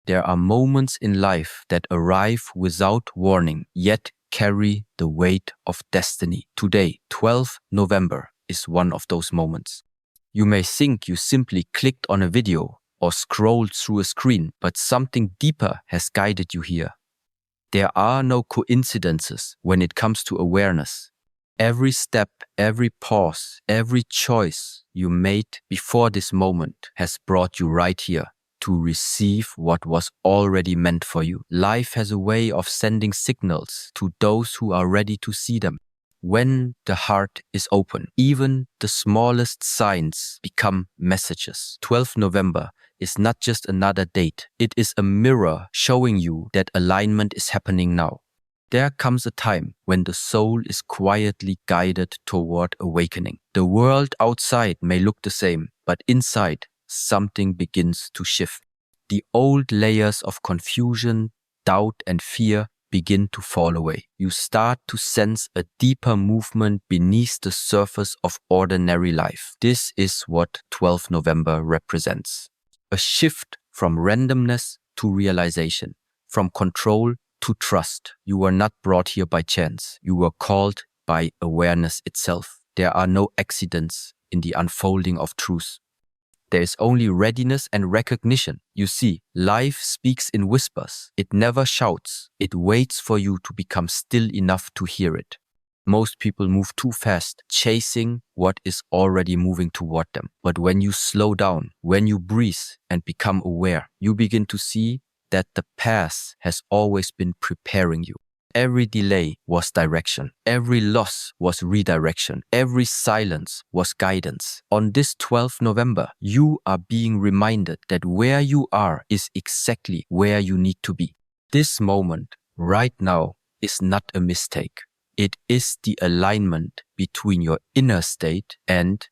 There are moments in life that arrive without warning, yet carry the weight of destiny. Today, 12 November, is one of those moments. You may think you simply clicked on a video or scrolled through a screen, but something deeper has guided you here. There are no coincidences when it comes to awareness. Every step, every pause, every choice you made before this moment has brought you right here to receive what was already meant for you. Life has a way of sending signals to those who are ready to see them. When the heart is open, even the smallest signs become messages. 12 November is not just another date. It is a mirror showing you that alignment is happening now. There comes a time when the soul is quietly guided toward awakening. The world outside may look the same, but inside, something begins to shift. The old layers of confusion, doubt, and fear begin to fall away. You start to sense a deeper movement beneath the surface of ordinary life. This is what 12 November represents. A shift from randomness to realization, from control to trust. You were not brought here by chance. You were called by awareness itself. There are no accidents in the unfolding of truth. There is only readiness and recognition. You see, life speaks in whispers. It never shouts. It waits for you to become still enough to hear it. Most people move too fast, chasing what is already moving toward them. But when you slow down, when you breathe and become aware, you begin to see that the path has always been preparing you. Every delay was direction. Every loss was redirection. Every silence was guidance. On this 12th November, you are being reminded that where you are is exactly where you need to be. This moment, right now, is not a mistake. It is the alignment between your inner state and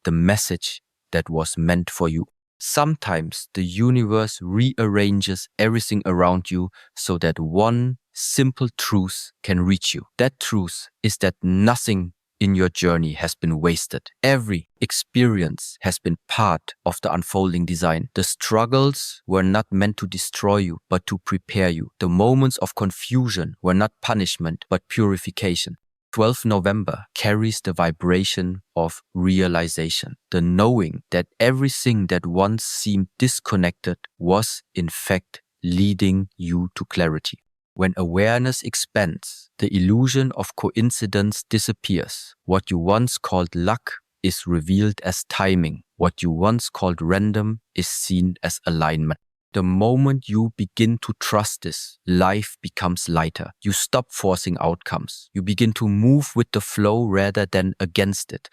the message that was meant for you. Sometimes the universe rearranges everything around you so that one simple truth can reach you. That truth is that nothing in your journey has been wasted. Every experience has been part of the unfolding design. The struggles were not meant to destroy you, but to prepare you. The moments of confusion were not punishment, but purification. 12 November carries the vibration of realization, the knowing that everything that once seemed disconnected was, in fact, leading you to clarity. When awareness expands, the illusion of coincidence disappears. What you once called luck is revealed as timing. What you once called random is seen as alignment. The moment you begin to trust this, life becomes lighter. You stop forcing outcomes. You begin to move with the flow rather than against it.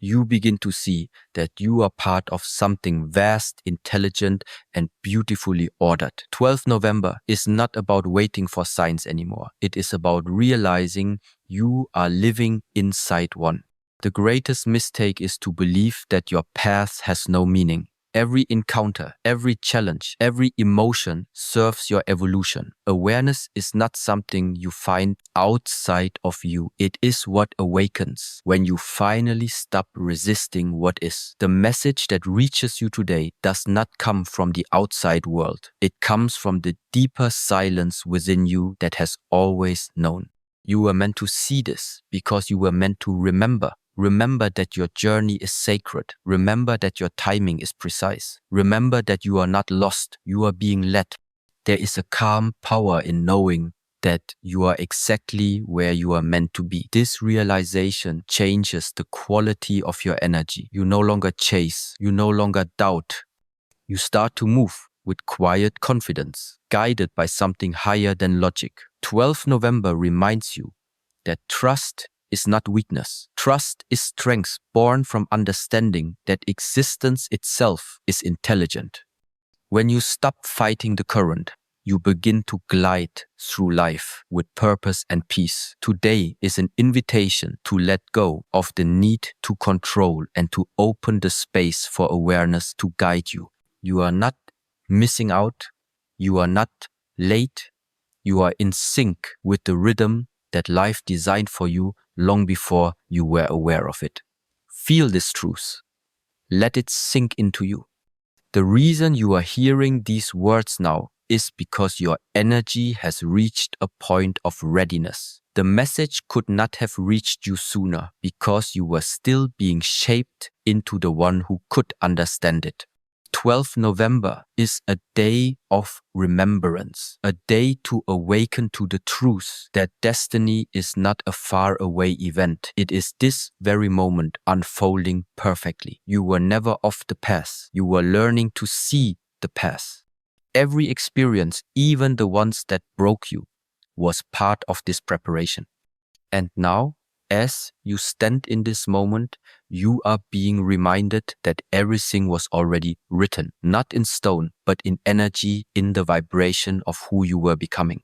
You begin to see that you are part of something vast, intelligent, and beautifully ordered. 12th November is not about waiting for signs anymore. It is about realizing you are living inside one. The greatest mistake is to believe that your path has no meaning. Every encounter, every challenge, every emotion serves your evolution. Awareness is not something you find outside of you. It is what awakens when you finally stop resisting what is. The message that reaches you today does not come from the outside world. It comes from the deeper silence within you that has always known. You were meant to see this because you were meant to remember. Remember that your journey is sacred. Remember that your timing is precise. Remember that you are not lost. You are being led. There is a calm power in knowing that you are exactly where you are meant to be. This realization changes the quality of your energy. You no longer chase. You no longer doubt. You start to move with quiet confidence, guided by something higher than logic. 12th November reminds you that trust is not weakness. Trust is strength born from understanding that existence itself is intelligent. When you stop fighting the current, you begin to glide through life with purpose and peace. Today is an invitation to let go of the need to control and to open the space for awareness to guide you. You are not missing out. You are not late. You are in sync with the rhythm that life designed for you long before you were aware of it. Feel this truth. Let it sink into you. The reason you are hearing these words now is because your energy has reached a point of readiness. The message could not have reached you sooner because you were still being shaped into the one who could understand it. 12th November is a day of remembrance, a day to awaken to the truth that destiny is not a far-away event. It is this very moment unfolding perfectly. You were never off the path. You were learning to see the path. Every experience, even the ones that broke you, was part of this preparation. And now, as you stand in this moment, you are being reminded that everything was already written, not in stone, but in energy, in the vibration of who you were becoming.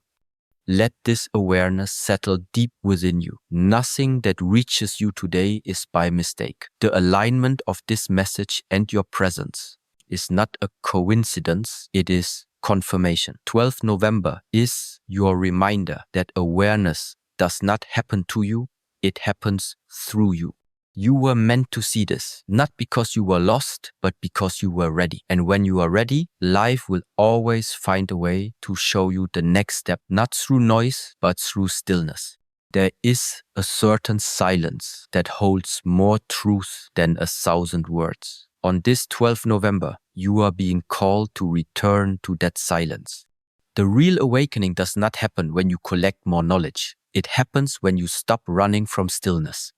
Let this awareness settle deep within you. Nothing that reaches you today is by mistake. The alignment of this message and your presence is not a coincidence, it is confirmation. 12th November is your reminder that awareness does not happen to you, it happens through you. You were meant to see this, not because you were lost, but because you were ready. And when you are ready, life will always find a way to show you the next step, not through noise, but through stillness. There is a certain silence that holds more truth than 1,000 words. On this 12th November, you are being called to return to that silence. The real awakening does not happen when you collect more knowledge. It happens when you stop running from stillness.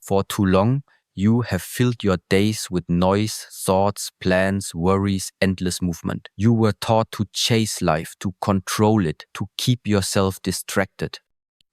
For too long, you have filled your days with noise, thoughts, plans, worries, endless movement. You were taught to chase life, to control it, to keep yourself distracted.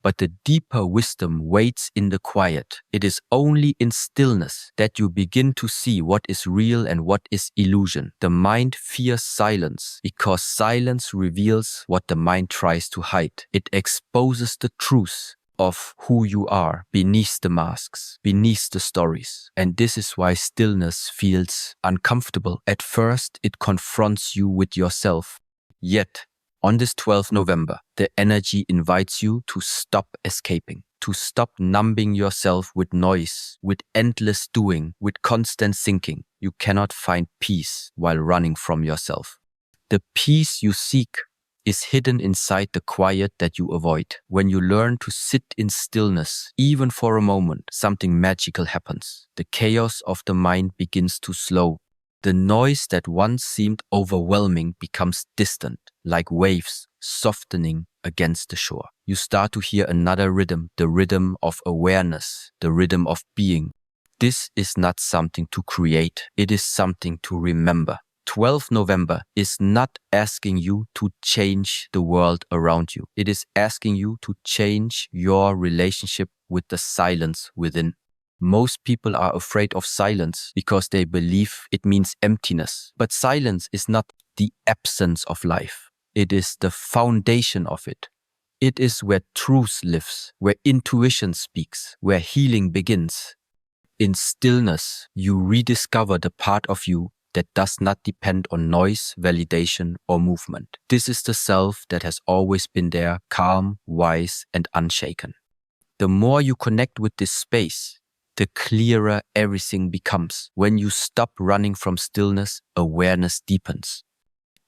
But the deeper wisdom waits in the quiet. It is only in stillness that you begin to see what is real and what is illusion. The mind fears silence because silence reveals what the mind tries to hide. It exposes the truth of who you are beneath the masks, beneath the stories. And this is why stillness feels uncomfortable. At first, it confronts you with yourself. Yet, on this 12th November, the energy invites you to stop escaping, to stop numbing yourself with noise, with endless doing, with constant thinking. You cannot find peace while running from yourself. The peace you seek is hidden inside the quiet that you avoid. When you learn to sit in stillness, even for a moment, something magical happens. The chaos of the mind begins to slow. The noise that once seemed overwhelming becomes distant, like waves softening against the shore. You start to hear another rhythm, the rhythm of awareness, the rhythm of being. This is not something to create, it is something to remember. 12th November is not asking you to change the world around you. It is asking you to change your relationship with the silence within. Most people are afraid of silence because they believe it means emptiness. But silence is not the absence of life. It is the foundation of it. It is where truth lives, where intuition speaks, where healing begins. In stillness, you rediscover the part of you that does not depend on noise, validation, or movement. This is the self that has always been there, calm, wise, and unshaken. The more you connect with this space, the clearer everything becomes. When you stop running from stillness, awareness deepens.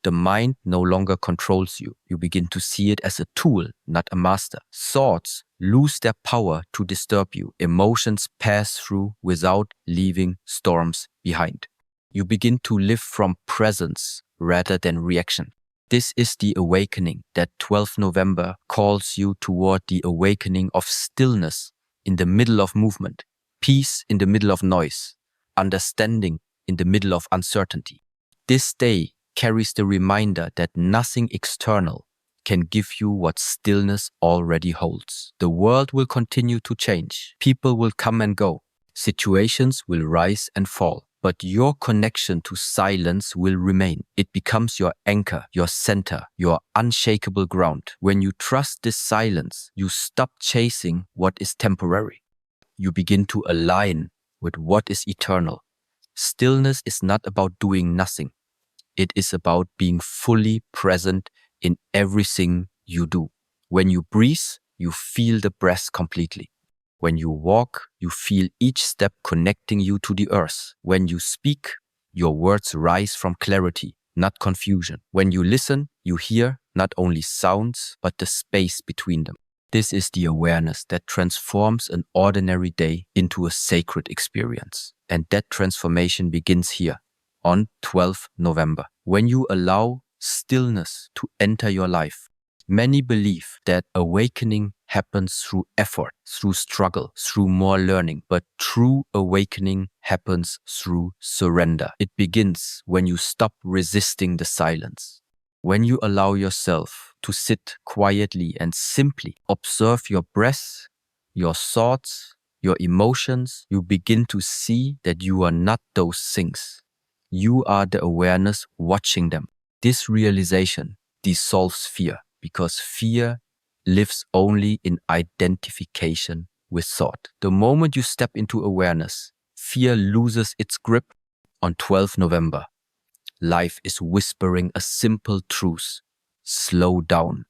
The mind no longer controls you. You begin to see it as a tool, not a master. Thoughts lose their power to disturb you. Emotions pass through without leaving storms behind. You begin to live from presence rather than reaction. This is the awakening that 12th November calls you toward, the awakening of stillness in the middle of movement, peace in the middle of noise, understanding in the middle of uncertainty. This day carries the reminder that nothing external can give you what stillness already holds. The world will continue to change. People will come and go. Situations will rise and fall. But your connection to silence will remain. It becomes your anchor, your center, your unshakable ground. When you trust this silence, you stop chasing what is temporary. You begin to align with what is eternal. Stillness is not about doing nothing. It is about being fully present in everything you do. When you breathe, you feel the breath completely. When you walk, you feel each step connecting you to the earth. When you speak, your words rise from clarity, not confusion. When you listen, you hear not only sounds, but the space between them. This is the awareness that transforms an ordinary day into a sacred experience. And that transformation begins here on 12th November. When you allow stillness to enter your life, many believe that awakening happens through effort, through struggle, through more learning. But true awakening happens through surrender. It begins when you stop resisting the silence. When you allow yourself to sit quietly and simply observe your breath, your thoughts, your emotions, you begin to see that you are not those things. You are the awareness watching them. This realization dissolves fear, because fear lives only in identification with thought. The moment you step into awareness, fear loses its grip. On 12th November, life is whispering a simple truth. Slow down.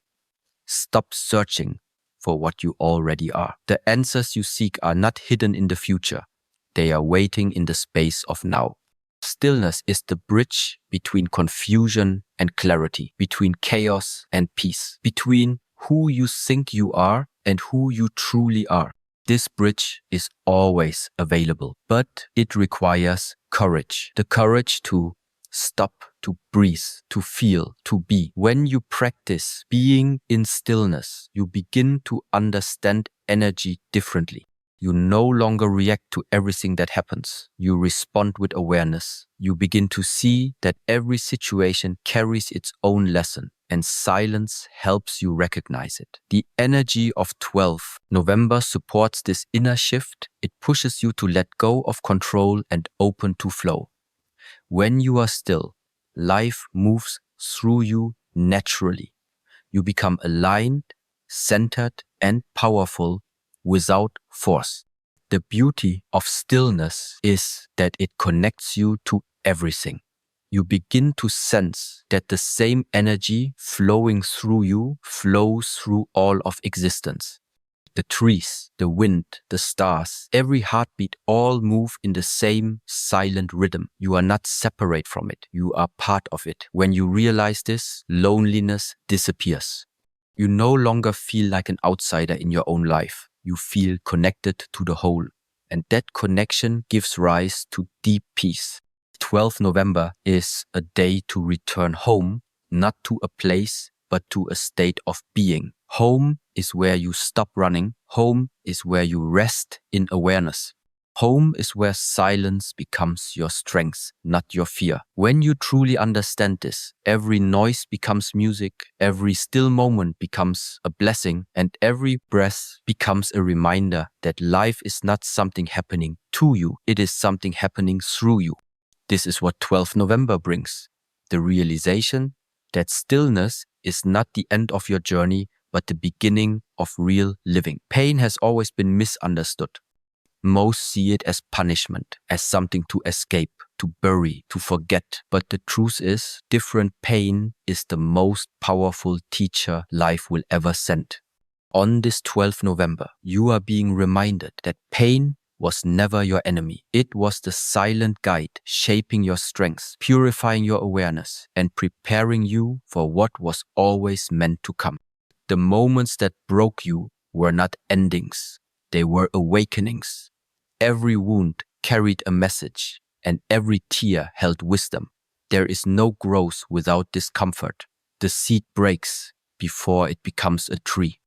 Stop searching for what you already are. The answers you seek are not hidden in the future. They are waiting in the space of now. Stillness is the bridge between confusion and clarity, between chaos and peace, between who you think you are and who you truly are. This bridge is always available, but it requires courage. The courage to stop, to breathe, to feel, to be. When you practice being in stillness, you begin to understand energy differently. You no longer react to everything that happens. You respond with awareness. You begin to see that every situation carries its own lesson, and silence helps you recognize it. The energy of 12th November supports this inner shift. It pushes you to let go of control and open to flow. When you are still, life moves through you naturally. You become aligned, centered, and powerful without force. The beauty of stillness is that it connects you to everything. You begin to sense that the same energy flowing through you flows through all of existence. The trees, the wind, the stars, every heartbeat all move in the same silent rhythm. You are not separate from it. You are part of it. When you realize this, loneliness disappears. You no longer feel like an outsider in your own life. You feel connected to the whole. And that connection gives rise to deep peace. 12th November is a day to return home, not to a place, but to a state of being. Home is where you stop running. Home is where you rest in awareness. Home is where silence becomes your strength, not your fear. When you truly understand this, every noise becomes music, every still moment becomes a blessing, and every breath becomes a reminder that life is not something happening to you, it is something happening through you. This is what 12th November brings. The realization that stillness is not the end of your journey, but the beginning of real living. Pain has always been misunderstood. Most see it as punishment, as something to escape, to bury, to forget. But the truth is, different pain is the most powerful teacher life will ever send. On this 12th November, you are being reminded that pain was never your enemy. It was the silent guide shaping your strengths, purifying your awareness, and preparing you for what was always meant to come. The moments that broke you were not endings. They were awakenings. Every wound carried a message, and every tear held wisdom. There is no growth without discomfort. The seed breaks before it becomes a tree.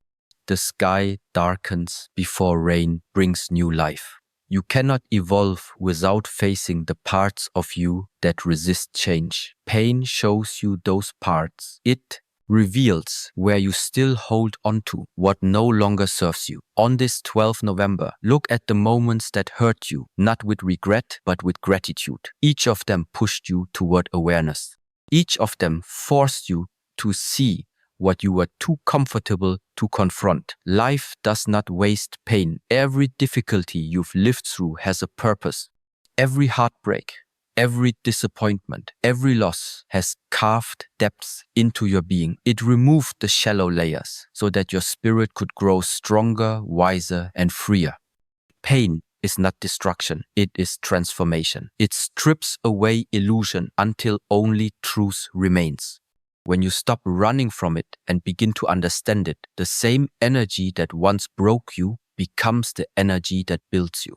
The sky darkens before rain brings new life. You cannot evolve without facing the parts of you that resist change. Pain shows you those parts. It reveals where you still hold on to what no longer serves you. On this 12th November, look at the moments that hurt you, not with regret, but with gratitude. Each of them pushed you toward awareness. Each of them forced you to see what you were too comfortable to confront. Life does not waste pain. Every difficulty you've lived through has a purpose. Every heartbreak, every disappointment, every loss has carved depths into your being. It removed the shallow layers so that your spirit could grow stronger, wiser, and freer. Pain is not destruction, it is transformation. It strips away illusion until only truth remains. When you stop running from it and begin to understand it, the same energy that once broke you becomes the energy that builds you.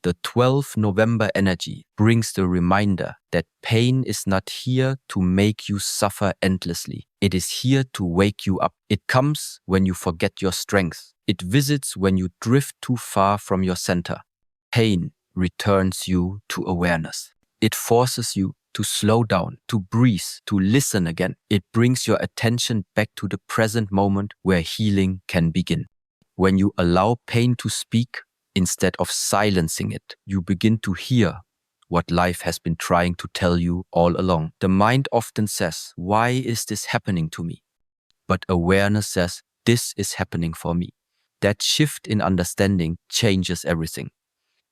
The 12th November energy brings the reminder that pain is not here to make you suffer endlessly. It is here to wake you up. It comes when you forget your strength. It visits when you drift too far from your center. Pain returns you to awareness. It forces you to slow down, to breathe, to listen again. It brings your attention back to the present moment where healing can begin. When you allow pain to speak, instead of silencing it, you begin to hear what life has been trying to tell you all along. The mind often says, "Why is this happening to me?" But awareness says, "This is happening for me." That shift in understanding changes everything.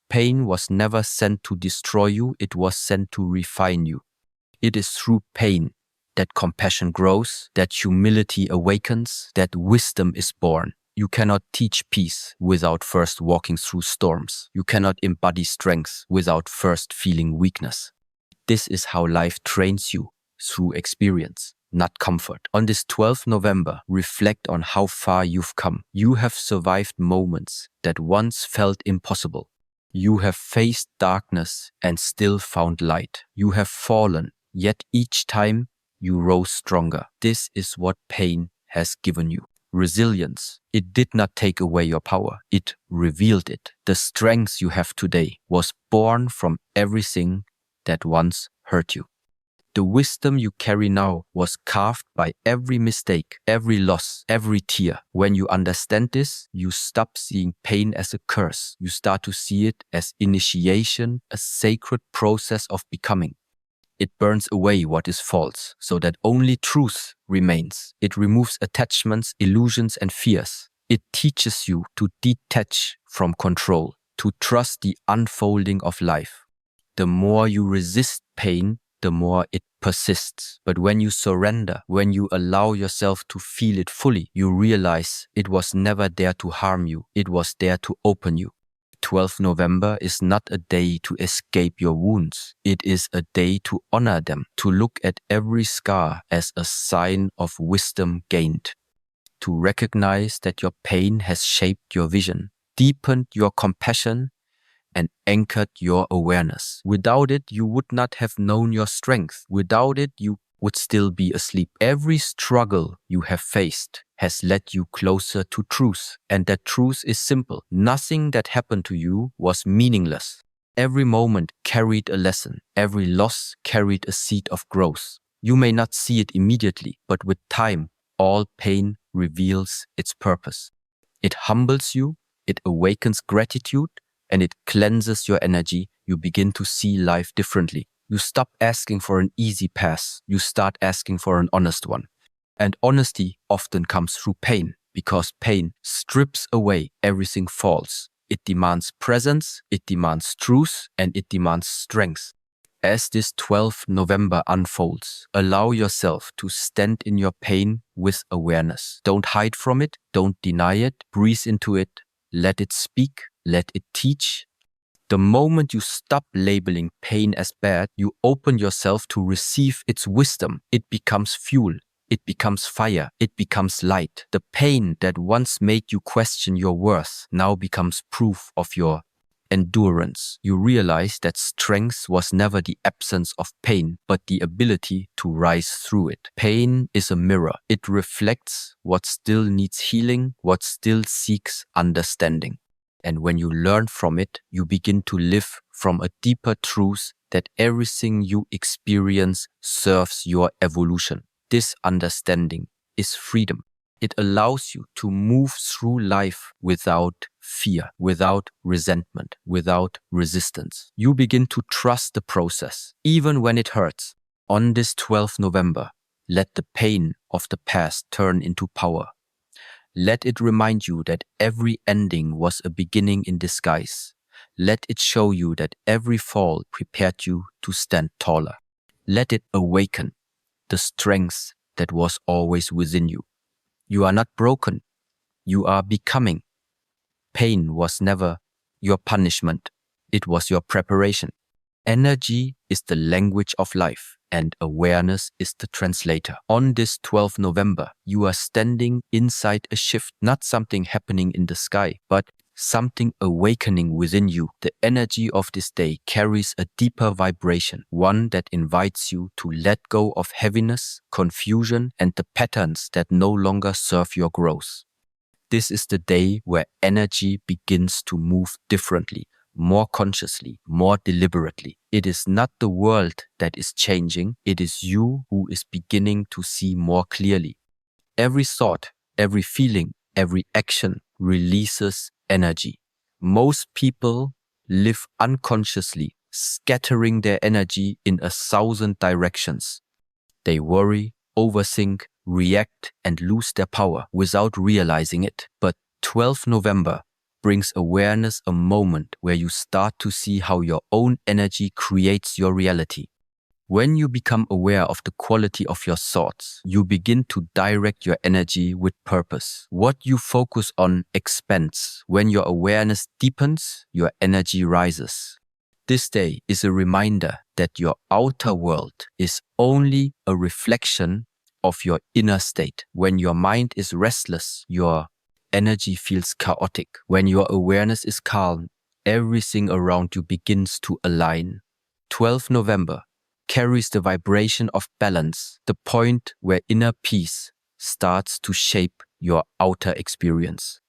Pain was never sent to destroy you, it was sent to refine you. It is through pain that compassion grows, that humility awakens, that wisdom is born. You cannot teach peace without first walking through storms. You cannot embody strength without first feeling weakness. This is how life trains you, through experience, not comfort. On this 12th November, reflect on how far you've come. You have survived moments that once felt impossible. You have faced darkness and still found light. You have fallen, yet each time you rose stronger. This is what pain has given you. Resilience. It did not take away your power. It revealed it. The strength you have today was born from everything that once hurt you. The wisdom you carry now was carved by every mistake, every loss, every tear. When you understand this, you stop seeing pain as a curse. You start to see it as initiation, a sacred process of becoming. It burns away what is false, so that only truth remains. It removes attachments, illusions, and fears. It teaches you to detach from control, to trust the unfolding of life. The more you resist pain, the more it persists. But when you surrender, when you allow yourself to feel it fully, you realize it was never there to harm you. It was there to open you. 12th November is not a day to escape your wounds. It is a day to honor them, to look at every scar as a sign of wisdom gained, to recognize that your pain has shaped your vision, deepened your compassion, and anchored your awareness. Without it, you would not have known your strength. Without it, you would still be asleep. Every struggle you have faced has led you closer to truth, and that truth is simple. Nothing that happened to you was meaningless. Every moment carried a lesson. Every loss carried a seed of growth. You may not see it immediately, but with time, all pain reveals its purpose. It humbles you, it awakens gratitude, and it cleanses your energy. You begin to see life differently. You stop asking for an easy path. You start asking for an honest one. And honesty often comes through pain, because pain strips away everything false. It demands presence, it demands truth, and it demands strength. As this 12th November unfolds, allow yourself to stand in your pain with awareness. Don't hide from it, don't deny it, breathe into it, let it speak, let it teach. The moment you stop labeling pain as bad, you open yourself to receive its wisdom. It becomes fuel. It becomes fire. It becomes light. The pain that once made you question your worth now becomes proof of your endurance. You realize that strength was never the absence of pain, but the ability to rise through it. Pain is a mirror. It reflects what still needs healing, what still seeks understanding. And when you learn from it, you begin to live from a deeper truth that everything you experience serves your evolution. This understanding is freedom. It allows you to move through life without fear, without resentment, without resistance. You begin to trust the process, even when it hurts. On this 12th November, let the pain of the past turn into power. Let it remind you that every ending was a beginning in disguise. Let it show you that every fall prepared you to stand taller. Let it awaken the strength that was always within you. You are not broken. You are becoming. Pain was never your punishment. It was your preparation. Energy is the language of life, and awareness is the translator. On this 12th November, you are standing inside a shift, not something happening in the sky, but something awakening within you. The energy of this day carries a deeper vibration, one that invites you to let go of heaviness, confusion, and the patterns that no longer serve your growth. This is the day where energy begins to move differently, more consciously, more deliberately. It is not the world that is changing, it is you who is beginning to see more clearly. Every thought, every feeling, every action releases energy. Most people live unconsciously, scattering their energy in 1,000 directions. They worry, overthink, react, and lose their power without realizing it. But 12th November brings awareness, a moment where you start to see how your own energy creates your reality. When you become aware of the quality of your thoughts, you begin to direct your energy with purpose. What you focus on expands. When your awareness deepens, your energy rises. This day is a reminder that your outer world is only a reflection of your inner state. When your mind is restless, your energy feels chaotic. When your awareness is calm, everything around you begins to align. 12th November carries the vibration of balance, the point where inner peace starts to shape your outer experience.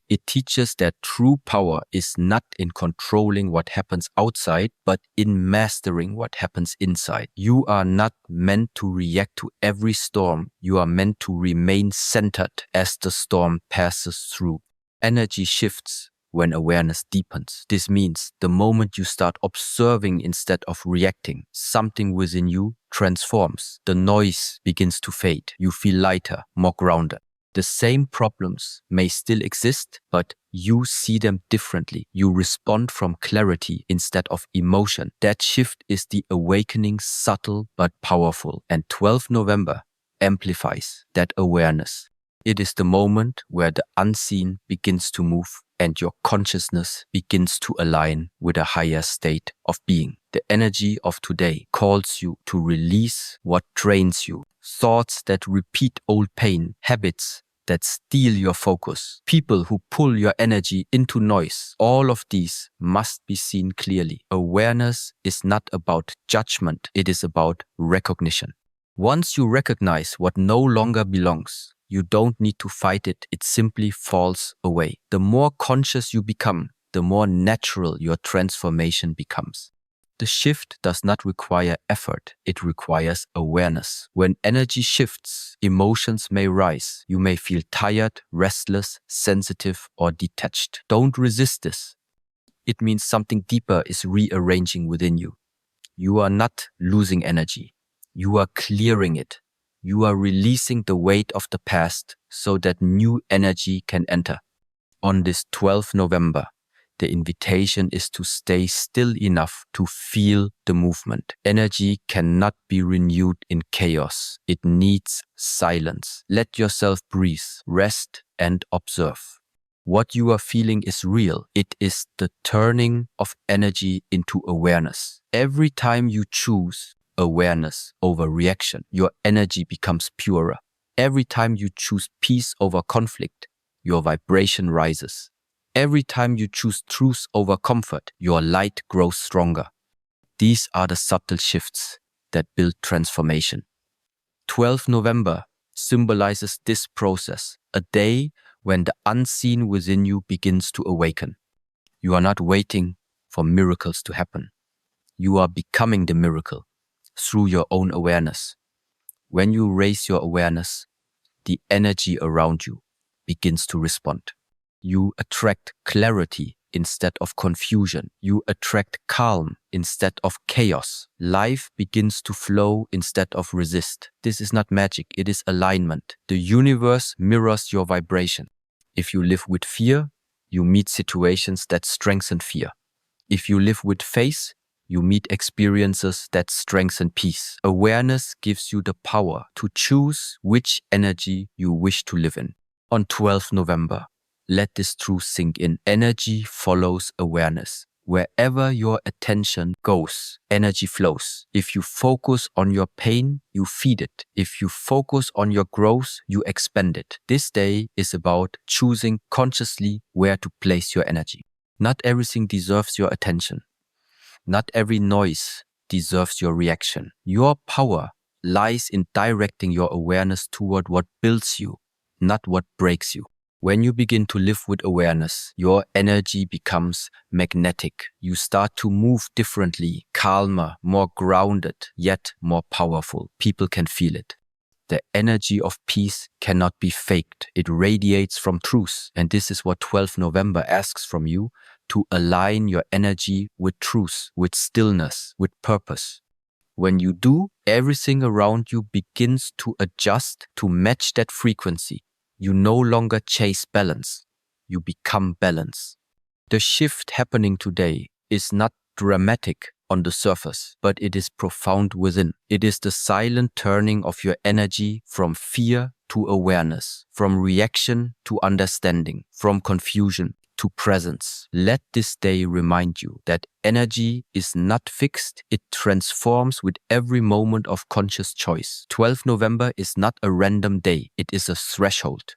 It teaches that true power is not in controlling what happens outside, but in mastering what happens inside. You are not meant to react to every storm. You are meant to remain centered as the storm passes through. Energy shifts when awareness deepens. This means the moment you start observing instead of reacting, something within you transforms. The noise begins to fade. You feel lighter, more grounded. The same problems may still exist, but you see them differently. You respond from clarity instead of emotion. That shift is the awakening, subtle but powerful. And 12th November amplifies that awareness. It is the moment where the unseen begins to move and your consciousness begins to align with a higher state of being. The energy of today calls you to release what drains you. Thoughts that repeat old pain, habits that steal your focus, people who pull your energy into noise. All of these must be seen clearly. Awareness is not about judgment, it is about recognition. Once you recognize what no longer belongs, you don't need to fight it, it simply falls away. The more conscious you become, the more natural your transformation becomes. The shift does not require effort, it requires awareness. When energy shifts, emotions may rise. You may feel tired, restless, sensitive, or detached. Don't resist this. It means something deeper is rearranging within you. You are not losing energy. You are clearing it. You are releasing the weight of the past so that new energy can enter. On this 12th November, the invitation is to stay still enough to feel the movement. Energy cannot be renewed in chaos. It needs silence. Let yourself breathe, rest, and observe. What you are feeling is real. It is the turning of energy into awareness. Every time you choose awareness over reaction, your energy becomes purer. Every time you choose peace over conflict, your vibration rises. Every time you choose truth over comfort, your light grows stronger. These are the subtle shifts that build transformation. 12th November symbolizes this process, a day when the unseen within you begins to awaken. You are not waiting for miracles to happen. You are becoming the miracle through your own awareness. When you raise your awareness, the energy around you begins to respond. You attract clarity instead of confusion. You attract calm instead of chaos. Life begins to flow instead of resist. This is not magic, it is alignment. The universe mirrors your vibration. If you live with fear, you meet situations that strengthen fear. If you live with faith, you meet experiences that strengthen peace. Awareness gives you the power to choose which energy you wish to live in. On 12th November, Let this truth sink in. Energy follows awareness. Wherever your attention goes, energy flows. If you focus on your pain, you feed it. If you focus on your growth, you expand it. This day is about choosing consciously where to place your energy. Not everything deserves your attention. Not every noise deserves your reaction. Your power lies in directing your awareness toward what builds you, not what breaks you. When you begin to live with awareness, your energy becomes magnetic. You start to move differently, calmer, more grounded, yet more powerful. People can feel it. The energy of peace cannot be faked. It radiates from truth. And this is what 12 November asks from you, to align your energy with truth, with stillness, with purpose. When you do, everything around you begins to adjust to match that frequency. You no longer chase balance. You become balance. The shift happening today is not dramatic on the surface, but it is profound within. It is the silent turning of your energy from fear to awareness, from reaction to understanding, from confusion to presence. Let this day remind you that energy is not fixed. It transforms with every moment of conscious choice. 12 November is not a random day. It is a threshold.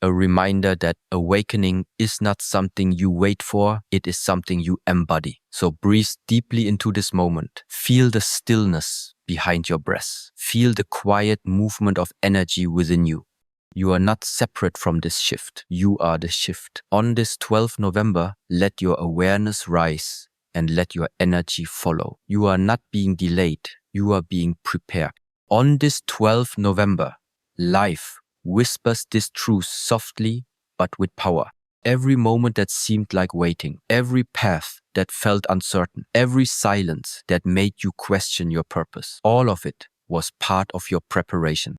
A reminder that awakening is not something you wait for, it is something you embody. So breathe deeply into this moment. Feel the stillness behind your breath. Feel the quiet movement of energy within you. You are not separate from this shift. You are the shift. On this 12th November, let your awareness rise and let your energy follow. You are not being delayed. You are being prepared. On this 12th November, life whispers this truth softly but with power. Every moment that seemed like waiting, every path that felt uncertain, every silence that made you question your purpose, all of it was part of your preparation.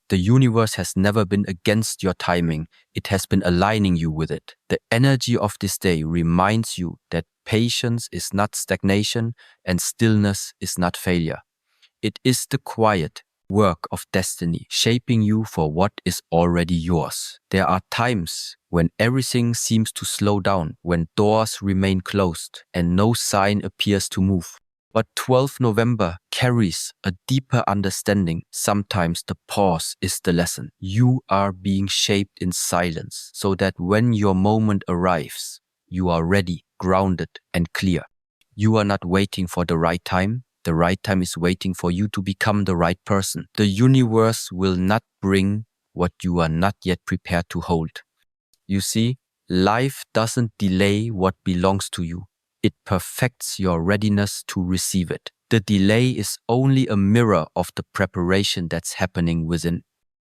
The universe has never been against your timing. It has been aligning you with it. The energy of this day reminds you that patience is not stagnation and stillness is not failure. It is the quiet work of destiny, shaping you for what is already yours. There are times when everything seems to slow down, when doors remain closed and no sign appears to move. But 12 November carries a deeper understanding. Sometimes the pause is the lesson. You are being shaped in silence so that when your moment arrives, you are ready, grounded, and clear. You are not waiting for the right time. The right time is waiting for you to become the right person. The universe will not bring what you are not yet prepared to hold. You see, life doesn't delay what belongs to you. It perfects your readiness to receive it. The delay is only a mirror of the preparation that's happening within.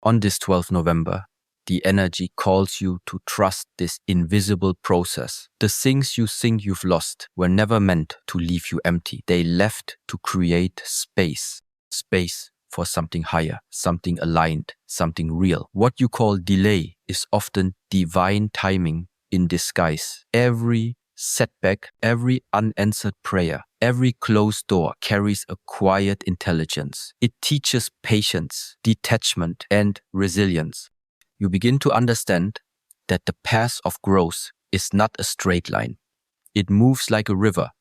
On this 12th November, the energy calls you to trust this invisible process. The things you think you've lost were never meant to leave you empty. They left to create space. Space for something higher, something aligned, something real. What you call delay is often divine timing in disguise. Every setback, every unanswered prayer, every closed door carries a quiet intelligence. It teaches patience, detachment, and resilience. You begin to understand that the path of growth is not a straight line. It moves like a river,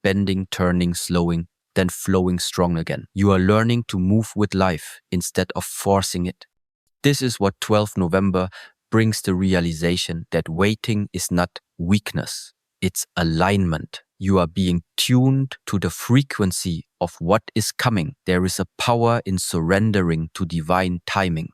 bending, turning, slowing, then flowing strong again. You are learning to move with life instead of forcing it. This is what 12 November brings the realization that waiting is not weakness, it's alignment. You are being tuned to the frequency of what is coming. There is a power in surrendering to divine timing.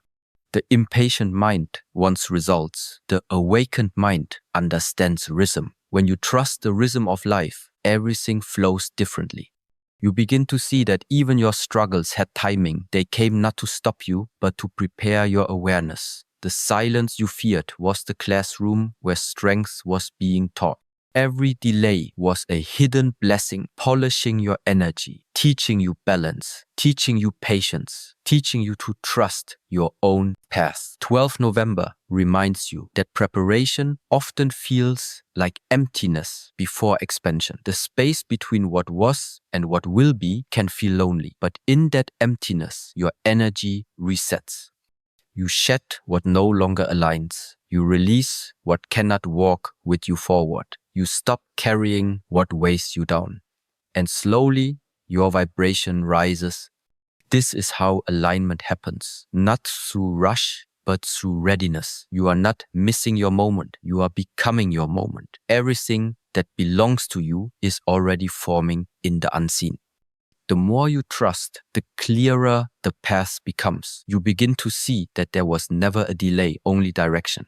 The impatient mind wants results. The awakened mind understands rhythm. When you trust the rhythm of life, everything flows differently. You begin to see that even your struggles had timing. They came not to stop you, but to prepare your awareness. The silence you feared was the classroom where strength was being taught. Every delay was a hidden blessing, polishing your energy, teaching you balance, teaching you patience, teaching you to trust your own path. 12 November reminds you that preparation often feels like emptiness before expansion. The space between what was and what will be can feel lonely, but in that emptiness, your energy resets. You shed what no longer aligns. You release what cannot walk with you forward. You stop carrying what weighs you down. And slowly, your vibration rises. This is how alignment happens, not through rush, but through readiness. You are not missing your moment. You are becoming your moment. Everything that belongs to you is already forming in the unseen. The more you trust, the clearer the path becomes. You begin to see that there was never a delay, only direction.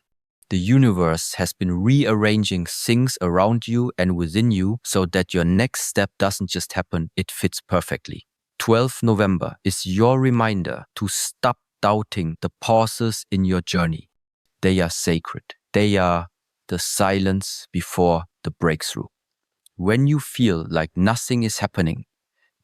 The universe has been rearranging things around you and within you so that your next step doesn't just happen, it fits perfectly. 12th November is your reminder to stop doubting the pauses in your journey. They are sacred. They are the silence before the breakthrough. When you feel like nothing is happening,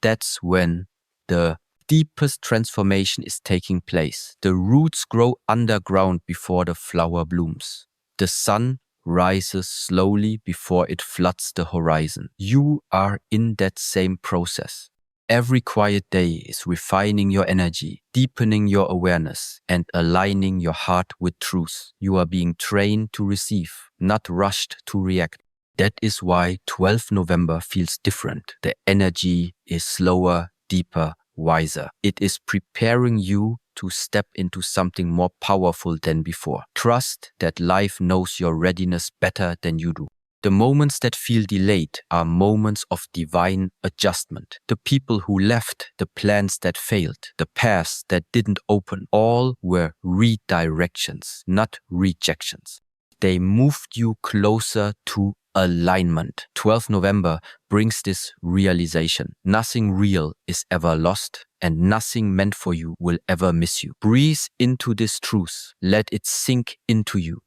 that's when the deepest transformation is taking place. The roots grow underground before the flower blooms. The sun rises slowly before it floods the horizon. You are in that same process. Every quiet day is refining your energy, deepening your awareness, and aligning your heart with truth. You are being trained to receive, not rushed to react. That is why 12th November feels different. The energy is slower, deeper, wiser. It is preparing you to step into something more powerful than before. Trust that life knows your readiness better than you do. The moments that feel delayed are moments of divine adjustment. The people who left, the plans that failed, the paths that didn't open, all were redirections, not rejections. They moved you closer to alignment. 12th November brings this realization. Nothing real is ever lost, and nothing meant for you will ever miss you. Breathe into this truth. Let it sink into you.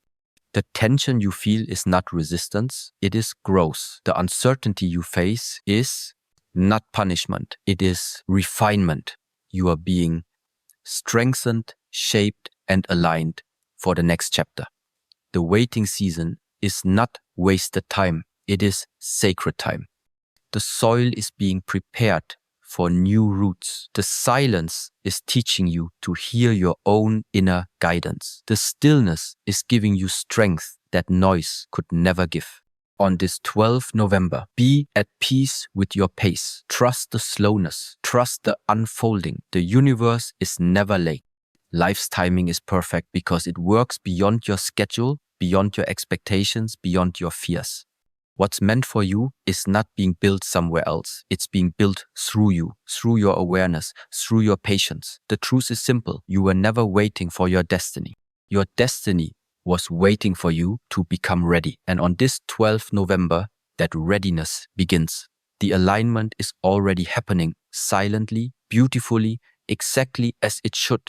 The tension you feel is not resistance, it is growth. The uncertainty you face is not punishment, it is refinement. You are being strengthened, shaped, and aligned for the next chapter. The waiting season is not wasted time, it is sacred time. The soil is being prepared for new roots. The silence is teaching you to hear your own inner guidance. The stillness is giving you strength that noise could never give. On this 12th November, be at peace with your pace. Trust the slowness. Trust the unfolding. The universe is never late. Life's timing is perfect because it works beyond your schedule, beyond your expectations, beyond your fears. What's meant for you is not being built somewhere else. It's being built through you, through your awareness, through your patience. The truth is simple. You were never waiting for your destiny. Your destiny was waiting for you to become ready. And on this 12th November, that readiness begins. The alignment is already happening silently, beautifully, exactly as it should.